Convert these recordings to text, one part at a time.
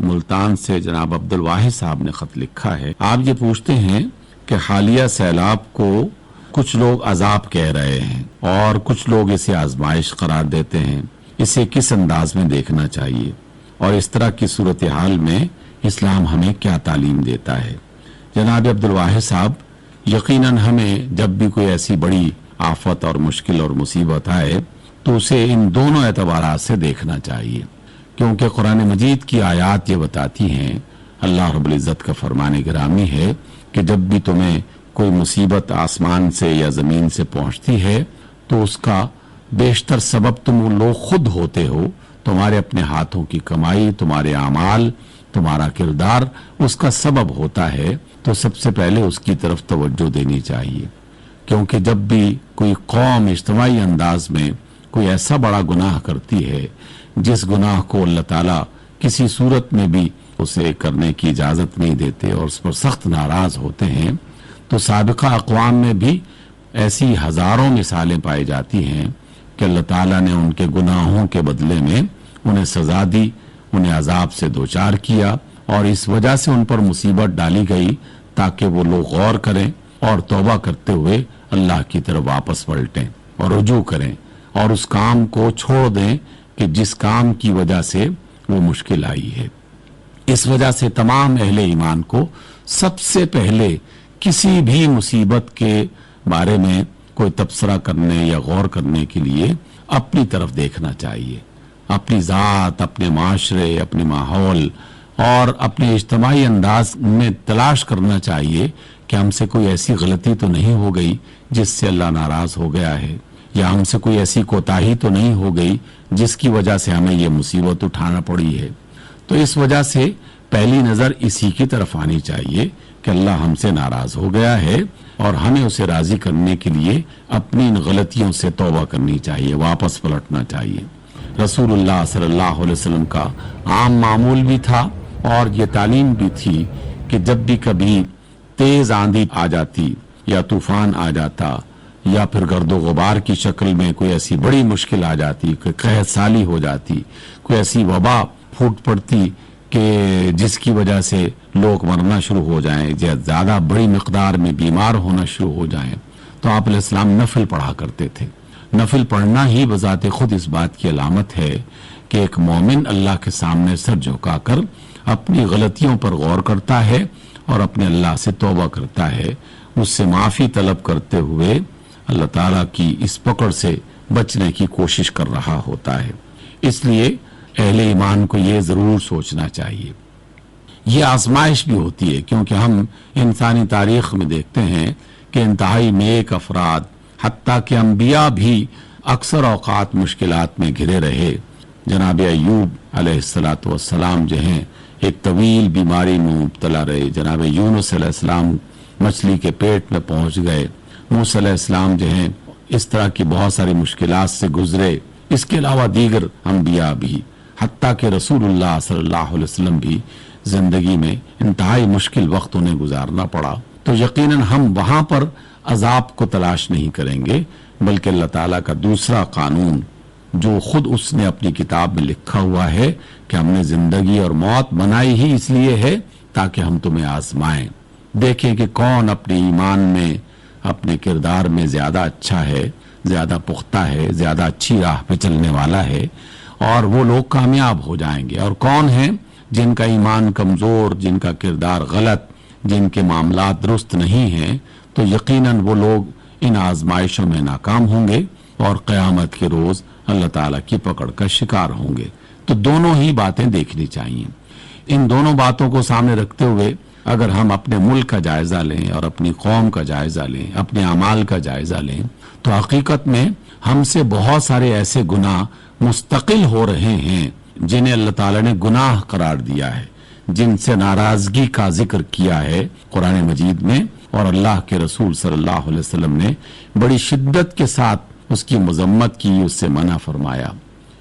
ملتان سے جناب عبدالواحد صاحب نے خط لکھا ہے. آپ یہ پوچھتے ہیں کہ حالیہ سیلاب کو کچھ لوگ عذاب کہہ رہے ہیں اور کچھ لوگ اسے آزمائش قرار دیتے ہیں، اسے کس انداز میں دیکھنا چاہیے اور اس طرح کی صورتحال میں اسلام ہمیں کیا تعلیم دیتا ہے؟ جناب عبدالواحد صاحب، یقیناً ہمیں جب بھی کوئی ایسی بڑی آفت اور مشکل اور مصیبت آئے تو اسے ان دونوں اعتبارات سے دیکھنا چاہیے، کیونکہ قرآن مجید کی آیات یہ بتاتی ہیں، اللہ رب العزت کا فرمان گرامی ہے کہ جب بھی تمہیں کوئی مصیبت آسمان سے یا زمین سے پہنچتی ہے تو اس کا بیشتر سبب تم لوگ خود ہوتے ہو، تمہارے اپنے ہاتھوں کی کمائی، تمہارے اعمال، تمہارا کردار اس کا سبب ہوتا ہے. تو سب سے پہلے اس کی طرف توجہ دینی چاہیے، کیونکہ جب بھی کوئی قوم اجتماعی انداز میں کوئی ایسا بڑا گناہ کرتی ہے جس گناہ کو اللہ تعالیٰ کسی صورت میں بھی اسے کرنے کی اجازت نہیں دیتے اور اس پر سخت ناراض ہوتے ہیں، تو سابقہ اقوام میں بھی ایسی ہزاروں مثالیں پائی جاتی ہیں کہ اللہ تعالیٰ نے ان کے گناہوں کے بدلے میں انہیں سزا دی، انہیں عذاب سے دوچار کیا، اور اس وجہ سے ان پر مصیبت ڈالی گئی تاکہ وہ لوگ غور کریں اور توبہ کرتے ہوئے اللہ کی طرف واپس پلٹیں اور رجوع کریں اور اس کام کو چھوڑ دیں کہ جس کام کی وجہ سے وہ مشکل آئی ہے. اس وجہ سے تمام اہل ایمان کو سب سے پہلے کسی بھی مصیبت کے بارے میں کوئی تبصرہ کرنے یا غور کرنے کے لیے اپنی طرف دیکھنا چاہیے، اپنی ذات، اپنے معاشرے، اپنے ماحول اور اپنے اجتماعی انداز میں تلاش کرنا چاہیے کہ ہم سے کوئی ایسی غلطی تو نہیں ہو گئی جس سے اللہ ناراض ہو گیا ہے، یا ہم سے کوئی ایسی کوتاہی تو نہیں ہو گئی جس کی وجہ سے ہمیں یہ مصیبت اٹھانا پڑی ہے. تو اس وجہ سے پہلی نظر اسی کی طرف آنی چاہیے کہ اللہ ہم سے ناراض ہو گیا ہے اور ہمیں اسے راضی کرنے کے لیے اپنی ان غلطیوں سے توبہ کرنی چاہیے، واپس پلٹنا چاہیے. رسول اللہ صلی اللہ علیہ وسلم کا عام معمول بھی تھا اور یہ تعلیم بھی تھی کہ جب بھی کبھی تیز آندھی آ جاتی یا طوفان آ جاتا یا پھر گرد و غبار کی شکل میں کوئی ایسی بڑی مشکل آ جاتی، کوئی قحط سالی ہو جاتی، کوئی ایسی وبا پھوٹ پڑتی کہ جس کی وجہ سے لوگ مرنا شروع ہو جائیں یا زیادہ بڑی مقدار میں بیمار ہونا شروع ہو جائیں، تو آپ علیہ السلام نفل پڑھا کرتے تھے. نفل پڑھنا ہی بذات خود اس بات کی علامت ہے کہ ایک مومن اللہ کے سامنے سر جھکا کر اپنی غلطیوں پر غور کرتا ہے اور اپنے اللہ سے توبہ کرتا ہے، اس سے معافی طلب کرتے ہوئے اللہ تعالیٰ کی اس پکڑ سے بچنے کی کوشش کر رہا ہوتا ہے. اس لیے اہل ایمان کو یہ ضرور سوچنا چاہیے. یہ آزمائش بھی ہوتی ہے کیونکہ ہم انسانی تاریخ میں دیکھتے ہیں کہ انتہائی نیک افراد حتیٰ کہ انبیاء بھی اکثر اوقات مشکلات میں گھرے رہے. جناب ایوب علیہ السلام جو ہیں ایک طویل بیماری میں مبتلا رہے. جناب یونس علیہ السلام مچھلی کے پیٹ میں پہنچ گئے. موسیٰ علیہ السلام جو ہیں اس طرح کی بہت ساری مشکلات سے گزرے. اس کے علاوہ دیگر انبیاء بھی، حتیٰ کہ رسول اللہ صلی اللہ علیہ وسلم بھی زندگی میں انتہائی مشکل وقت انہیں گزارنا پڑا. تو یقیناً ہم وہاں پر عذاب کو تلاش نہیں کریں گے، بلکہ اللہ تعالیٰ کا دوسرا قانون جو خود اس نے اپنی کتاب میں لکھا ہوا ہے کہ ہم نے زندگی اور موت بنائی ہی اس لیے ہے تاکہ ہم تمہیں آزمائیں، دیکھیں کہ کون اپنے ایمان میں، اپنے کردار میں زیادہ اچھا ہے، زیادہ پختہ ہے، زیادہ اچھی راہ پہ چلنے والا ہے، اور وہ لوگ کامیاب ہو جائیں گے. اور کون ہیں جن کا ایمان کمزور، جن کا کردار غلط، جن کے معاملات درست نہیں ہیں، تو یقیناً وہ لوگ ان آزمائشوں میں ناکام ہوں گے اور قیامت کے روز اللہ تعالیٰ کی پکڑ کا شکار ہوں گے. تو دونوں ہی باتیں دیکھنی چاہیے. ان دونوں باتوں کو سامنے رکھتے ہوئے اگر ہم اپنے ملک کا جائزہ لیں اور اپنی قوم کا جائزہ لیں، اپنے اعمال کا جائزہ لیں، تو حقیقت میں ہم سے بہت سارے ایسے گناہ مستقل ہو رہے ہیں جنہیں اللہ تعالیٰ نے گناہ قرار دیا ہے، جن سے ناراضگی کا ذکر کیا ہے قرآن مجید میں، اور اللہ کے رسول صلی اللہ علیہ وسلم نے بڑی شدت کے ساتھ اس کی مذمت کی، اس سے منع فرمایا.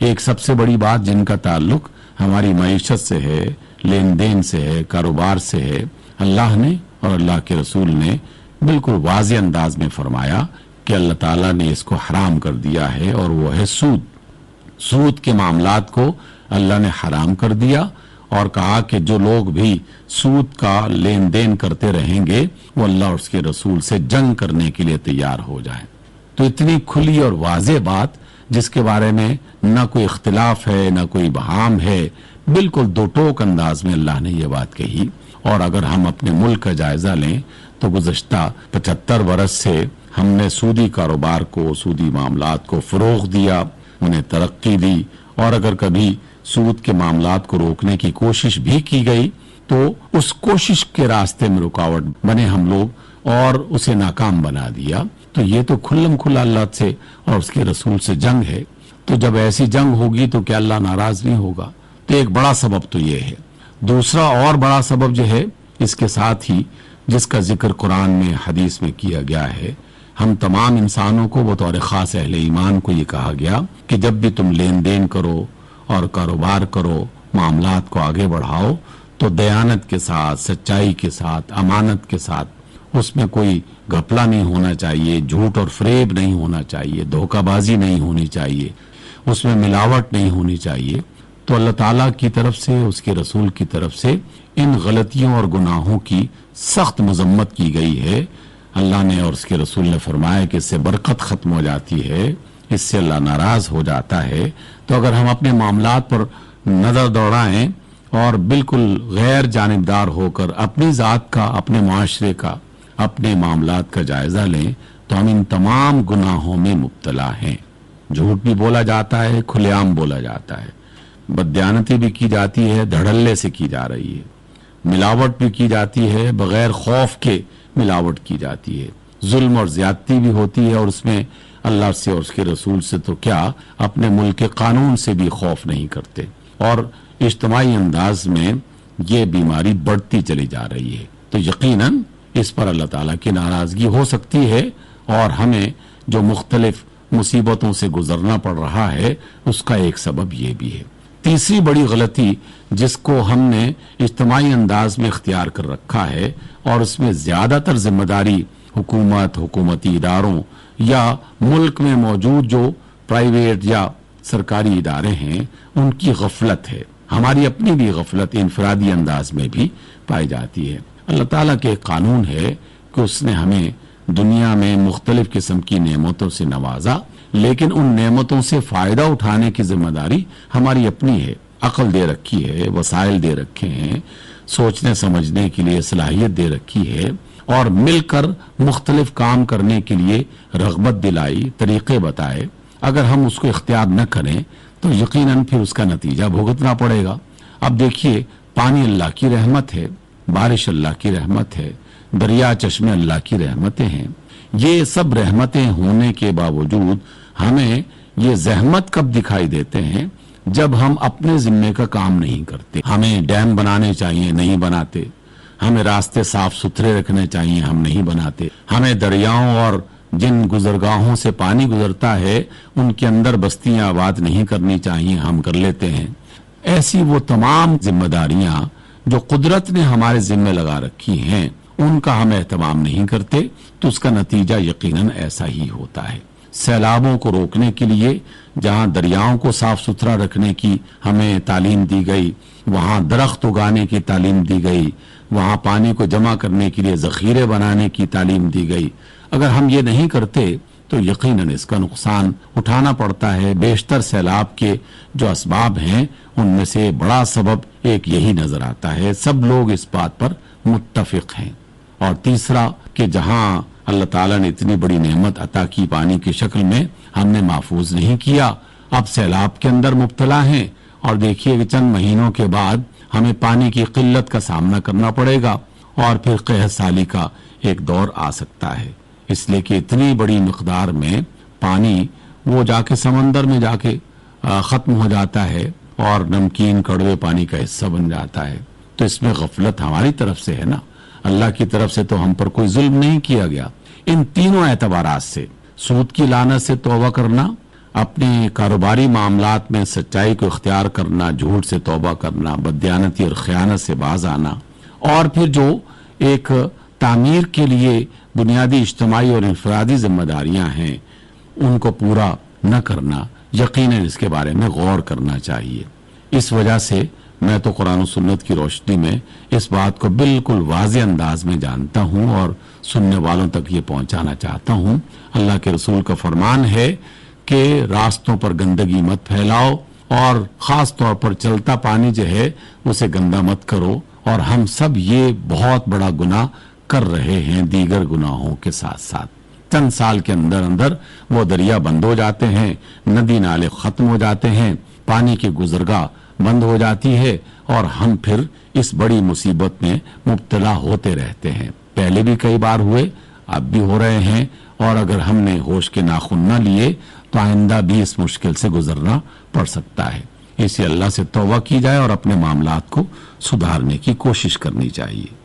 ایک سب سے بڑی بات جن کا تعلق ہماری معیشت سے ہے، لین دین سے ہے، کاروبار سے ہے، اللہ نے اور اللہ کے رسول نے بالکل واضح انداز میں فرمایا کہ اللہ تعالیٰ نے اس کو حرام کر دیا ہے، اور وہ ہے سود. سود کے معاملات کو اللہ نے حرام کر دیا اور کہا کہ جو لوگ بھی سود کا لین دین کرتے رہیں گے وہ اللہ اور اس کے رسول سے جنگ کرنے کے لیے تیار ہو جائیں۔ تو اتنی کھلی اور واضح بات جس کے بارے میں نہ کوئی اختلاف ہے نہ کوئی بہام ہے، بالکل دو ٹوک انداز میں اللہ نے یہ بات کہی۔ اور اگر ہم اپنے ملک کا جائزہ لیں تو گزشتہ 75 برس سے ہم نے سودی کاروبار کو، سودی معاملات کو فروغ دیا، انہیں ترقی دی، اور اگر کبھی سود کے معاملات کو روکنے کی کوشش بھی کی گئی تو اس کوشش کے راستے میں رکاوٹ بنے ہم لوگ اور اسے ناکام بنا دیا۔ تو یہ تو کھلم کھلا اللہ سے اور اس کے رسول سے جنگ ہے۔ تو جب ایسی جنگ ہوگی تو کیا اللہ ناراض نہیں ہوگا؟ تو ایک بڑا سبب تو یہ ہے۔ دوسرا اور بڑا سبب جو ہے اس کے ساتھ ہی، جس کا ذکر قرآن میں حدیث میں کیا گیا ہے، ہم تمام انسانوں کو بطور خاص اہل ایمان کو یہ کہا گیا کہ جب بھی تم لین دین کرو اور کاروبار کرو، معاملات کو آگے بڑھاؤ تو دیانت کے ساتھ، سچائی کے ساتھ، امانت کے ساتھ، اس میں کوئی گھپلا نہیں ہونا چاہیے، جھوٹ اور فریب نہیں ہونا چاہیے، دھوکہ بازی نہیں ہونی چاہیے، اس میں ملاوٹ نہیں ہونی چاہیے۔ تو اللہ تعالیٰ کی طرف سے، اس کے رسول کی طرف سے ان غلطیوں اور گناہوں کی سخت مذمت کی گئی ہے۔ اللہ نے اور اس کے رسول نے فرمایا کہ اس سے برکت ختم ہو جاتی ہے، اس سے اللہ ناراض ہو جاتا ہے۔ تو اگر ہم اپنے معاملات پر نظر دوڑائیں اور بالکل غیر جانبدار ہو کر اپنی ذات کا، اپنے معاشرے کا، اپنے معاملات کا جائزہ لیں تو ہم ان تمام گناہوں میں مبتلا ہیں۔ جھوٹ بھی بولا جاتا ہے، کھلے عام بولا جاتا ہے، بددیانتی بھی کی جاتی ہے، دھڑلے سے کی جا رہی ہے، ملاوٹ بھی کی جاتی ہے، بغیر خوف کے ملاوٹ کی جاتی ہے، ظلم اور زیادتی بھی ہوتی ہے، اور اس میں اللہ سے اور اس کے رسول سے تو کیا اپنے ملک کے قانون سے بھی خوف نہیں کرتے، اور اجتماعی انداز میں یہ بیماری بڑھتی چلی جا رہی ہے۔ تو یقیناً اس پر اللہ تعالیٰ کی ناراضگی ہو سکتی ہے، اور ہمیں جو مختلف مصیبتوں سے گزرنا پڑ رہا ہے اس کا ایک سبب یہ بھی ہے۔ تیسری بڑی غلطی جس کو ہم نے اجتماعی انداز میں اختیار کر رکھا ہے، اور اس میں زیادہ تر ذمہ داری حکومت، حکومتی اداروں یا ملک میں موجود جو پرائیویٹ یا سرکاری ادارے ہیں ان کی غفلت ہے۔ ہماری اپنی بھی غفلت انفرادی انداز میں بھی پائی جاتی ہے۔ اللہ تعالیٰ کے ایک قانون ہے کہ اس نے ہمیں دنیا میں مختلف قسم کی نعمتوں سے نوازا، لیکن ان نعمتوں سے فائدہ اٹھانے کی ذمہ داری ہماری اپنی ہے۔ عقل دے رکھی ہے، وسائل دے رکھے ہیں، سوچنے سمجھنے کے لیے صلاحیت دے رکھی ہے، اور مل کر مختلف کام کرنے کے لیے رغبت دلائی، طریقے بتائے۔ اگر ہم اس کو اختیار نہ کریں تو یقیناً پھر اس کا نتیجہ بھگتنا پڑے گا۔ اب دیکھیے، پانی اللہ کی رحمت ہے، بارش اللہ کی رحمت ہے، دریا چشمے اللہ کی رحمتیں ہیں۔ یہ سب رحمتیں ہونے کے باوجود ہمیں یہ زحمت کب دکھائی دیتے ہیں؟ جب ہم اپنے ذمے کا کام نہیں کرتے۔ ہمیں ڈیم بنانے چاہیے، نہیں بناتے۔ ہمیں راستے صاف ستھرے رکھنے چاہیے، ہم نہیں بناتے۔ ہمیں دریاؤں اور جن گزرگاہوں سے پانی گزرتا ہے ان کے اندر بستیاں آباد نہیں کرنی چاہیے، ہم کر لیتے ہیں۔ ایسی وہ تمام ذمہ داریاں جو قدرت نے ہمارے ذمے لگا رکھی ہیں ان کا ہم اہتمام نہیں کرتے، تو اس کا نتیجہ یقیناً ایسا ہی ہوتا ہے۔ سیلابوں کو روکنے کے لیے جہاں دریاؤں کو صاف ستھرا رکھنے کی ہمیں تعلیم دی گئی، وہاں درخت اگانے کی تعلیم دی گئی، وہاں پانی کو جمع کرنے کے لیے ذخیرے بنانے کی تعلیم دی گئی۔ اگر ہم یہ نہیں کرتے تو یقیناً اس کا نقصان اٹھانا پڑتا ہے۔ بیشتر سیلاب کے جو اسباب ہیں ان میں سے بڑا سبب ایک یہی نظر آتا ہے، سب لوگ اس بات پر متفق ہیں۔ اور تیسرا کہ جہاں اللہ تعالیٰ نے اتنی بڑی نعمت عطا کی پانی کی شکل میں، ہم نے محفوظ نہیں کیا، اب سیلاب کے اندر مبتلا ہیں، اور دیکھیے کہ چند مہینوں کے بعد ہمیں پانی کی قلت کا سامنا کرنا پڑے گا، اور پھر قحط سالی کا ایک دور آ سکتا ہے۔ اس لیے کہ اتنی بڑی مقدار میں پانی وہ جا کے سمندر میں جا کے ختم ہو جاتا ہے اور نمکین کڑوے پانی کا حصہ بن جاتا ہے۔ تو اس میں غفلت ہماری طرف سے ہے نا، اللہ کی طرف سے تو ہم پر کوئی ظلم نہیں کیا گیا۔ ان تینوں اعتبارات سے، سود کی لعنت سے توبہ کرنا، اپنے کاروباری معاملات میں سچائی کو اختیار کرنا، جھوٹ سے توبہ کرنا، بددیانتی اور خیانت سے باز آنا، اور پھر جو ایک تعمیر کے لیے بنیادی اجتماعی اور انفرادی ذمہ داریاں ہیں ان کو پورا نہ کرنا، یقیناً اس کے بارے میں غور کرنا چاہیے۔ اس وجہ سے میں تو قرآن و سنت کی روشنی میں اس بات کو بالکل واضح انداز میں جانتا ہوں اور سننے والوں تک یہ پہنچانا چاہتا ہوں۔ اللہ کے رسول کا فرمان ہے کہ راستوں پر گندگی مت پھیلاؤ اور خاص طور پر چلتا پانی جو ہے اسے گندا مت کرو، اور ہم سب یہ بہت بڑا گناہ کر رہے ہیں دیگر گناہوں کے ساتھ ساتھ۔ چند سال کے اندر اندر وہ دریا بند ہو جاتے ہیں، ندی نالے ختم ہو جاتے ہیں، پانی کی گزرگاہ بند ہو جاتی ہے، اور ہم پھر اس بڑی مصیبت میں مبتلا ہوتے رہتے ہیں۔ پہلے بھی کئی بار ہوئے، اب بھی ہو رہے ہیں، اور اگر ہم نے ہوش کے ناخن نہ لیے تو آئندہ بھی اس مشکل سے گزرنا پڑ سکتا ہے۔ اسی اللہ سے توبہ کی جائے اور اپنے معاملات کو سدھارنے کی کوشش کرنی چاہیے۔